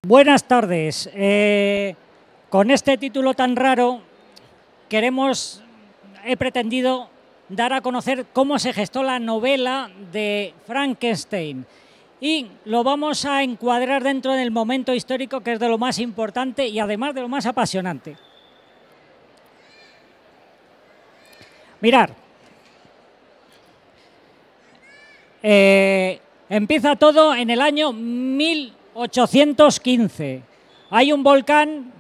Buenas tardes. Con este título tan raro he pretendido dar a conocer cómo se gestó la novela de Frankenstein y lo vamos a encuadrar dentro del momento histórico que es de lo más importante y además de lo más apasionante. Mirad, empieza todo en el año 1815. Hay un volcán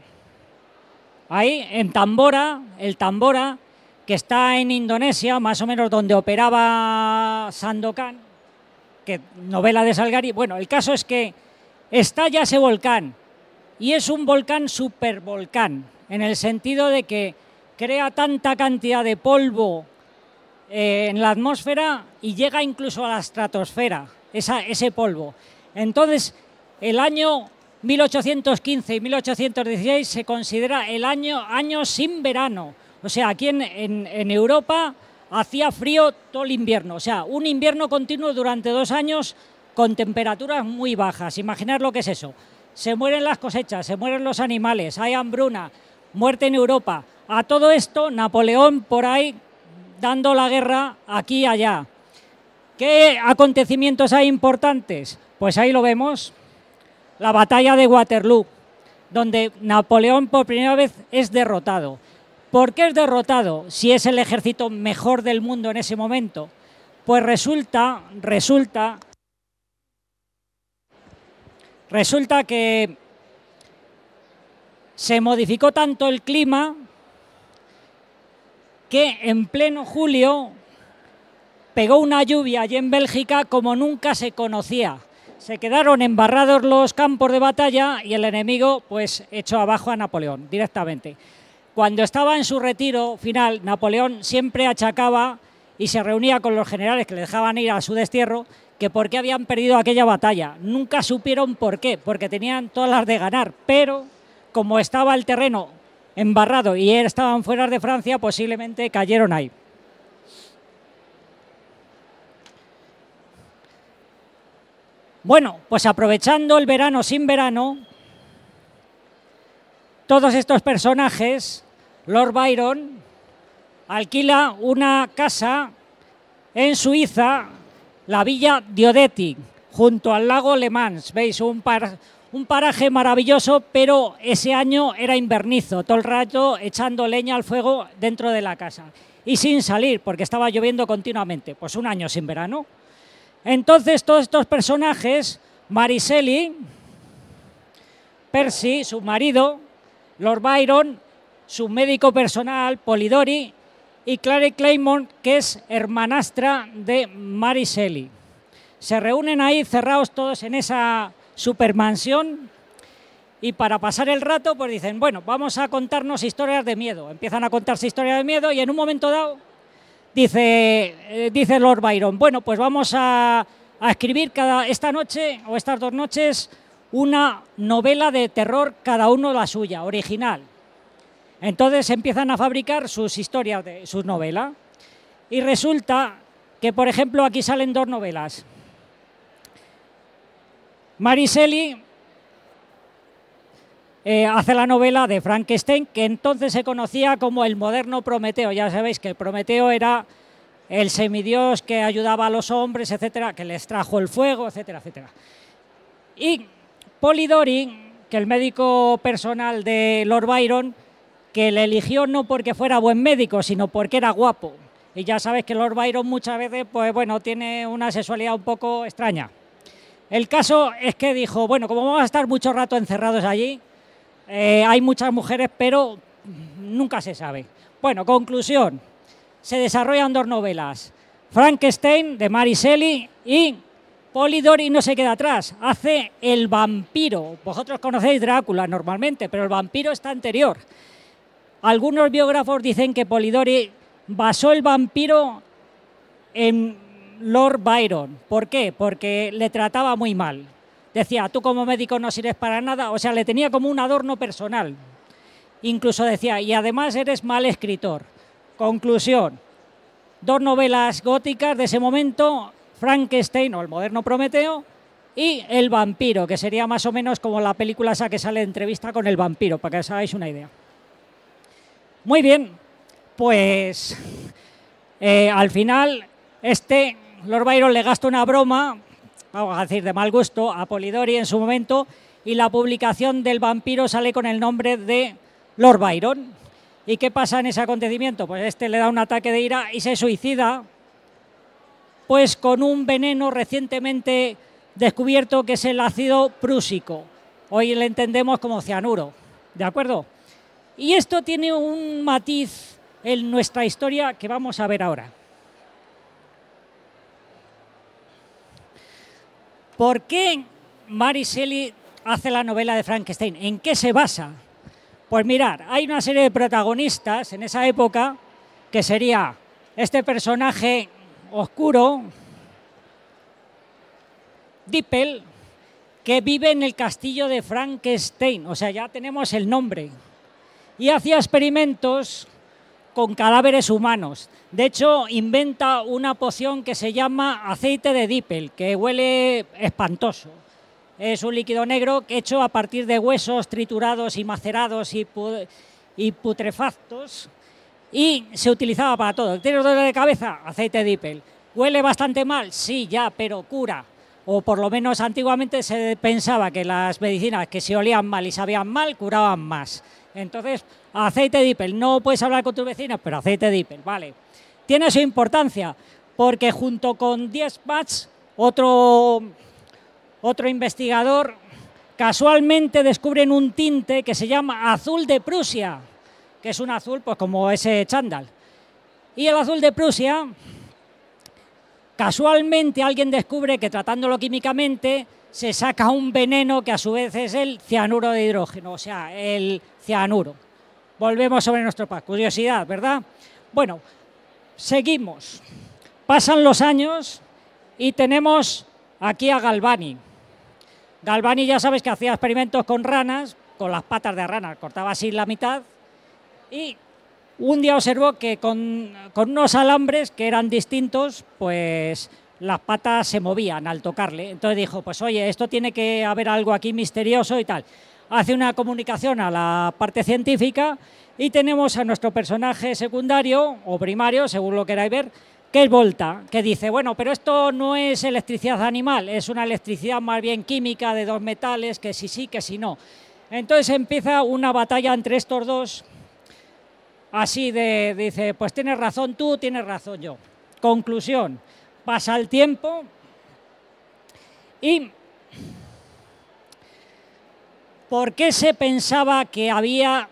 ahí en Tambora, el Tambora, que está en Indonesia, más o menos donde operaba Sandokan, que novela de Salgari. Bueno, el caso es que estalla ese volcán y es un volcán supervolcán, en el sentido de que crea tanta cantidad de polvo en la atmósfera y llega incluso a la estratosfera, ese polvo. Entonces, el año 1815 y 1816 se considera el año sin verano. O sea, aquí en Europa hacía frío todo el invierno. O sea, un invierno continuo durante 2 años con temperaturas muy bajas. Imaginad lo que es eso. Se mueren las cosechas, se mueren los animales, hay hambruna, muerte en Europa. A todo esto, Napoleón por ahí dando la guerra aquí y allá. ¿Qué acontecimientos hay importantes? Pues ahí lo vemos. La batalla de Waterloo, donde Napoleón por primera vez es derrotado. ¿Por qué es derrotado si es el ejército mejor del mundo en ese momento? Pues resulta que se modificó tanto el clima que en pleno julio pegó una lluvia allí en Bélgica como nunca se conocía. Se quedaron embarrados los campos de batalla y el enemigo pues echó abajo a Napoleón directamente. Cuando estaba en su retiro final, Napoleón siempre achacaba y se reunía con los generales que le dejaban ir a su destierro, que por qué habían perdido aquella batalla. Nunca supieron por qué, porque tenían todas las de ganar, pero como estaba el terreno embarrado y estaban fuera de Francia, posiblemente cayeron ahí. Bueno, pues aprovechando el verano sin verano, todos estos personajes, Lord Byron alquila una casa en Suiza, la Villa Diodetic, junto al lago Le Mans. ¿Veis? Un paraje maravilloso, pero ese año era invernizo, todo el rato echando leña al fuego dentro de la casa y sin salir porque estaba lloviendo continuamente. Pues un año sin verano. Entonces todos estos personajes, Mary Shelley, Percy, su marido, Lord Byron, su médico personal, Polidori, y Clary Claymont, que es hermanastra de Mary Shelley. Se reúnen ahí cerrados todos en esa supermansión y para pasar el rato pues dicen, bueno, vamos a contarnos historias de miedo. Empiezan a contarse historias de miedo y en un momento dado dice Lord Byron, bueno, pues vamos a escribir esta noche o estas 2 noches una novela de terror, cada uno la suya, original. Entonces empiezan a fabricar sus historias, sus novelas. Y resulta que, por ejemplo, aquí salen 2 novelas. Mary Shelley hace la novela de Frankenstein, que entonces se conocía como el moderno Prometeo. Ya sabéis que Prometeo era el semidios que ayudaba a los hombres, etcétera, que les trajo el fuego, etcétera, etcétera. Y Polidori, que el médico personal de Lord Byron, que le eligió no porque fuera buen médico, sino porque era guapo. Y ya sabes que Lord Byron muchas veces, pues bueno, tiene una sexualidad un poco extraña. El caso es que dijo, bueno, como vamos a estar mucho rato encerrados allí, hay muchas mujeres, pero nunca se sabe. Bueno, conclusión, se desarrollan 2 novelas, Frankenstein de Mary Shelley y Polidori no se queda atrás, hace El vampiro. Vosotros conocéis Drácula normalmente, pero el vampiro está anterior. Algunos biógrafos dicen que Polidori basó el vampiro en Lord Byron. ¿Por qué? Porque le trataba muy mal. decía, tú como médico no sirves para nada, o sea, le tenía como un adorno personal. Incluso decía, y además eres mal escritor. Conclusión, 2 novelas góticas de ese momento, Frankenstein o el moderno Prometeo, y El vampiro, que sería más o menos como la película esa que sale de entrevista con el vampiro, para que os hagáis una idea. Muy bien, pues al final Lord Byron le gasta una broma, vamos a decir de mal gusto, a Polidori en su momento, y la publicación del vampiro sale con el nombre de Lord Byron. ¿Y qué pasa en ese acontecimiento? Pues le da un ataque de ira y se suicida, pues con un veneno recientemente descubierto que es el ácido prúsico. Hoy le entendemos como cianuro, ¿de acuerdo? Y esto tiene un matiz en nuestra historia que vamos a ver ahora. ¿Por qué Mary Shelley hace la novela de Frankenstein? ¿En qué se basa? Pues mirad, hay una serie de protagonistas en esa época que sería este personaje oscuro, Dippel, que vive en el castillo de Frankenstein, o sea, ya tenemos el nombre, y hacía experimentos con cadáveres humanos. De hecho, inventa una poción que se llama aceite de Dippel, que huele espantoso. Es un líquido negro hecho a partir de huesos triturados y macerados y putrefactos, y se utilizaba para todo. ¿Tienes dolor de cabeza? Aceite de Dippel. ¿Huele bastante mal? Sí, ya, pero cura. O por lo menos antiguamente se pensaba que las medicinas que se olían mal y sabían mal, curaban más. Entonces, aceite de Dippel. No puedes hablar con tus vecinos, pero aceite de Dippel, vale. Tiene su importancia, porque junto con Diesbach, otro investigador, casualmente descubren un tinte que se llama azul de Prusia, que es un azul pues como ese chándal. Y el azul de Prusia, casualmente alguien descubre que tratándolo químicamente se saca un veneno que a su vez es el cianuro de hidrógeno, o sea, el cianuro. Volvemos sobre nuestro pack, curiosidad, ¿verdad? Bueno, seguimos. Pasan los años y tenemos aquí a Galvani. Galvani ya sabes que hacía experimentos con ranas, con las patas de rana, cortaba así la mitad, y un día observó que con unos alambres que eran distintos, pues las patas se movían al tocarle. Entonces dijo, pues oye, esto tiene que haber algo aquí misterioso y tal. Hace una comunicación a la parte científica y tenemos a nuestro personaje secundario o primario, según lo queráis ver, que es Volta, que dice, bueno, pero esto no es electricidad animal, es una electricidad más bien química de 2 metales, que sí, que sí no. Entonces empieza una batalla entre estos dos, así dice, pues tienes razón tú, tienes razón yo. Conclusión, pasa el tiempo y ¿por qué se pensaba que había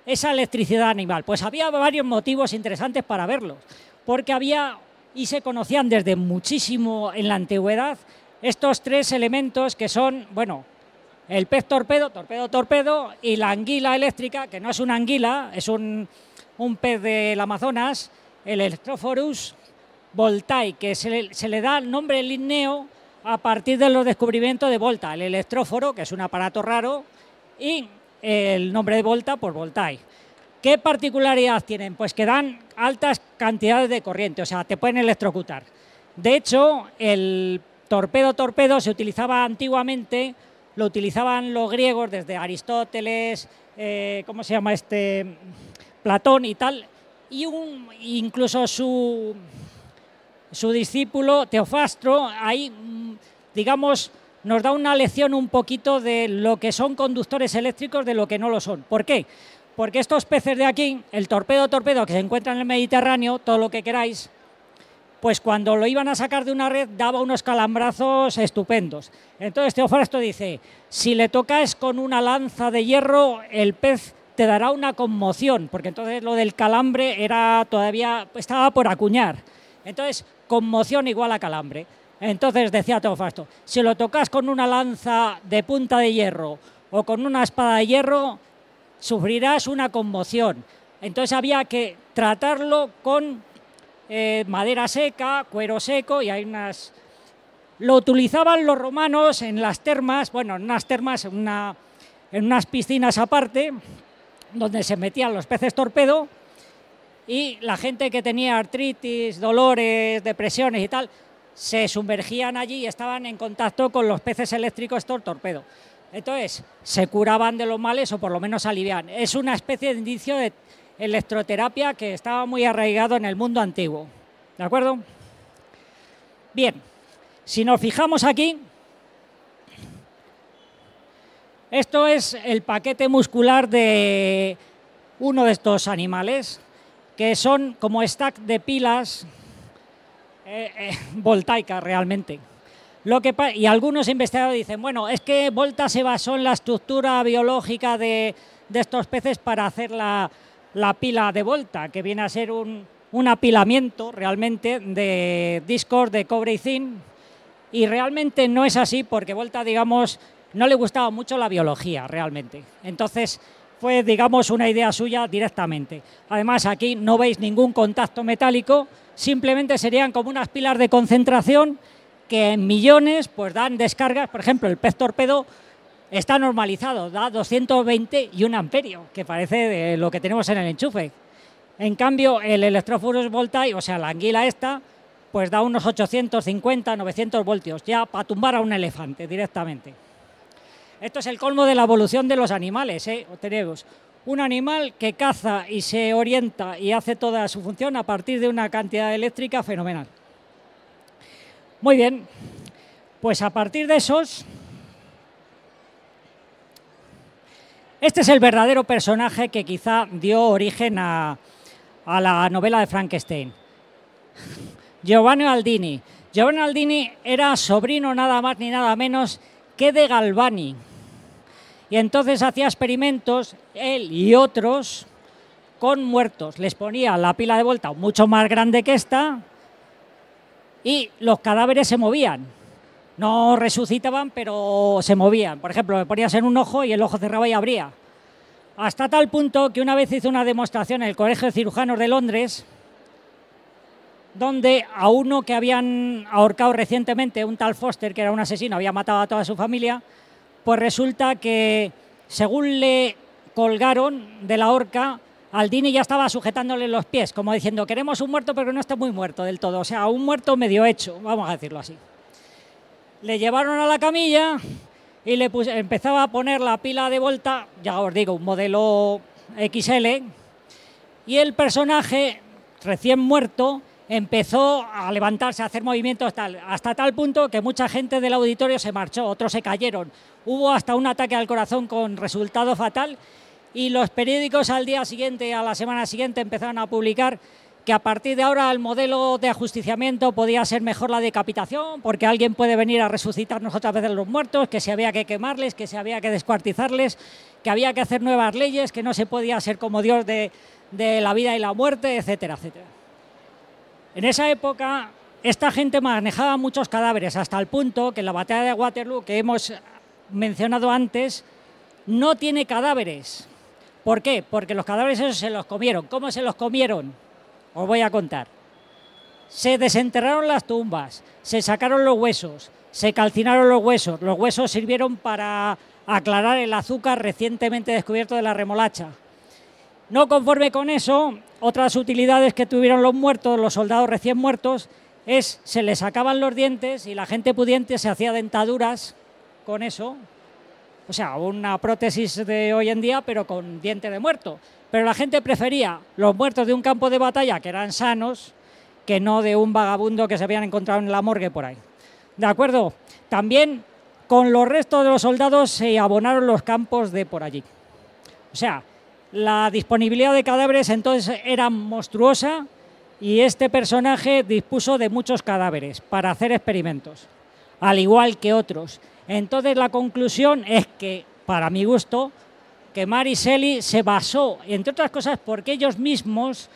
esa electricidad animal? Pues había varios motivos interesantes para verlos, porque había y se conocían desde muchísimo en la antigüedad estos 3 elementos que son, bueno, el pez torpedo, y la anguila eléctrica, que no es una anguila, es un pez del Amazonas, el Electrophorus voltae, que se le da el nombre linneo a partir de los descubrimientos de Volta, el electróforo, que es un aparato raro, y el nombre de Volta, pues Voltae. ¿Qué particularidad tienen? Pues que dan altas cantidades de corriente, o sea, te pueden electrocutar. De hecho, el torpedo se utilizaba antiguamente, lo utilizaban los griegos desde Aristóteles, ¿cómo se llama Platón y tal, y incluso su discípulo Teofastro, ahí, digamos, nos da una lección un poquito de lo que son conductores eléctricos, de lo que no lo son. ¿Por qué? Porque estos peces de aquí, el torpedo que se encuentra en el Mediterráneo, todo lo que queráis, pues cuando lo iban a sacar de una red daba unos calambrazos estupendos. Entonces Teofrasto dice, si le tocas con una lanza de hierro, el pez te dará una conmoción, porque entonces lo del calambre estaba por acuñar. Entonces, conmoción igual a calambre. Entonces decía Teofrasto, si lo tocas con una lanza de punta de hierro o con una espada de hierro, sufrirás una conmoción. Entonces había que tratarlo con madera seca, cuero seco, y hay Lo utilizaban los romanos en las termas, bueno, en unas termas, en unas piscinas aparte, donde se metían los peces torpedo, y la gente que tenía artritis, dolores, depresiones y tal, se sumergían allí y estaban en contacto con los peces eléctricos estos torpedo. Entonces, se curaban de los males o por lo menos aliviaban. Es una especie de indicio de electroterapia que estaba muy arraigado en el mundo antiguo. ¿De acuerdo? Bien, si nos fijamos aquí, esto es el paquete muscular de uno de estos animales, que son como stack de pilas voltaicas realmente. Y algunos investigadores dicen, bueno, es que Volta se basó en la estructura biológica de estos peces para hacer la pila de Volta, que viene a ser un apilamiento realmente de discos de cobre y zinc, y realmente no es así porque Volta, digamos, no le gustaba mucho la biología realmente. Entonces fue, digamos, una idea suya directamente. Además, aquí no veis ningún contacto metálico, simplemente serían como unas pilas de concentración que en millones pues dan descargas. Por ejemplo, el pez torpedo está normalizado, da 221 amperios, que parece de lo que tenemos en el enchufe. En cambio, el electróforus voltaic, o sea, la anguila esta, pues da unos 850, 900 voltios, ya para tumbar a un elefante directamente. Esto es el colmo de la evolución de los animales, ¿eh? Tenemos un animal que caza y se orienta y hace toda su función a partir de una cantidad eléctrica fenomenal. Muy bien, pues a partir de esos, este es el verdadero personaje que quizá dio origen a la novela de Frankenstein. Giovanni Aldini. Giovanni Aldini era sobrino nada más ni nada menos que de Galvani. Y entonces hacía experimentos, él y otros, con muertos. Les ponía la pila de Volta mucho más grande que esta y los cadáveres se movían. No resucitaban, pero se movían. Por ejemplo, le ponías en un ojo y el ojo cerraba y abría. Hasta tal punto que una vez hizo una demostración en el Colegio de Cirujanos de Londres, donde a uno que habían ahorcado recientemente, un tal Foster, que era un asesino, había matado a toda su familia, pues resulta que según le colgaron de la horca, Aldini ya estaba sujetándole los pies, como diciendo, queremos un muerto pero no está muy muerto del todo, o sea, un muerto medio hecho, vamos a decirlo así. Le llevaron a la camilla y le empezaba a poner la pila de Volta, ya os digo, un modelo XL, y el personaje recién muerto empezó a levantarse, a hacer movimientos hasta tal punto que mucha gente del auditorio se marchó, otros se cayeron. Hubo hasta un ataque al corazón con resultado fatal y los periódicos al día siguiente, a la semana siguiente, empezaron a publicar que a partir de ahora el modelo de ajusticiamiento podía ser mejor la decapitación porque alguien puede venir a resucitarnos otra vez de los muertos, que se había que quemarles, que se había que descuartizarles, que había que hacer nuevas leyes, que no se podía ser como Dios de la vida y la muerte, etcétera, etcétera. En esa época, esta gente manejaba muchos cadáveres, hasta el punto que en la batalla de Waterloo, que hemos mencionado antes, no tiene cadáveres. ¿Por qué? Porque los cadáveres esos se los comieron. ¿Cómo se los comieron? Os voy a contar. Se desenterraron las tumbas, se sacaron los huesos, se calcinaron los huesos sirvieron para aclarar el azúcar recientemente descubierto de la remolacha. No conforme con eso, otras utilidades que tuvieron los muertos, los soldados recién muertos, es se les sacaban los dientes y la gente pudiente se hacía dentaduras con eso. O sea, una prótesis de hoy en día, pero con diente de muerto. Pero la gente prefería los muertos de un campo de batalla, que eran sanos, que no de un vagabundo que se habían encontrado en la morgue por ahí. ¿De acuerdo? También con los restos de los soldados se abonaron los campos de por allí. O sea, la disponibilidad de cadáveres entonces era monstruosa y este personaje dispuso de muchos cadáveres para hacer experimentos, al igual que otros. Entonces la conclusión es que, para mi gusto, que Mary Shelley se basó, entre otras cosas, porque ellos mismos,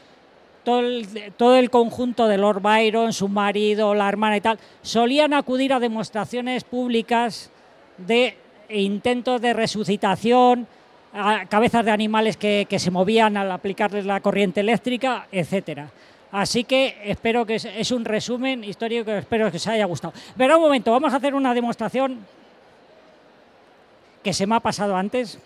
todo el conjunto de Lord Byron, su marido, la hermana y tal, solían acudir a demostraciones públicas de intentos de resucitación, a cabezas de animales que se movían al aplicarles la corriente eléctrica, etcétera. Así que espero que es un resumen histórico que espero que os haya gustado. Pero un momento, vamos a hacer una demostración que se me ha pasado antes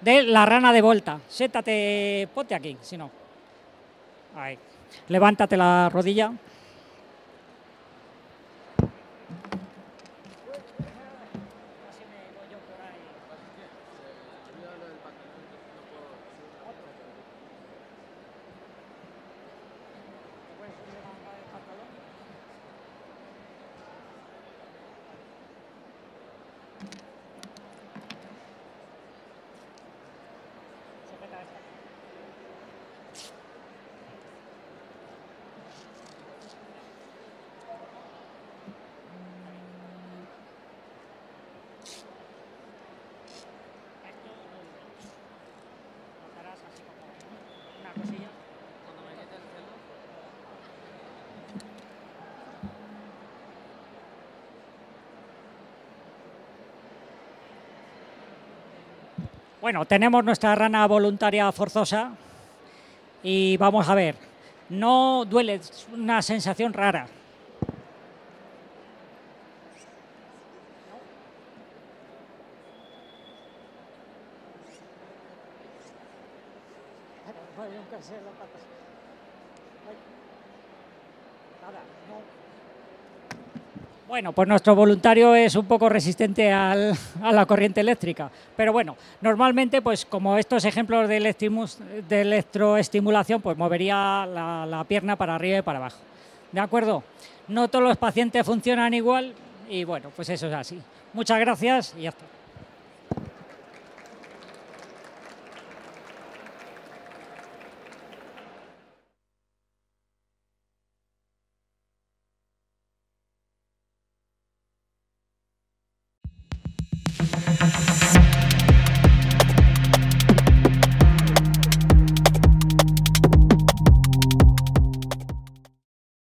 de la rana de Volta. Siéntate, ponte aquí, si no. Ahí. Levántate la rodilla. Bueno, tenemos nuestra rana voluntaria forzosa y vamos a ver, no duele, es una sensación rara. Bueno, pues nuestro voluntario es un poco resistente a la corriente eléctrica, pero bueno, normalmente, pues como estos ejemplos de electroestimulación, pues movería la pierna para arriba y para abajo. ¿De acuerdo? No todos los pacientes funcionan igual y bueno, pues eso es así. Muchas gracias y ya está.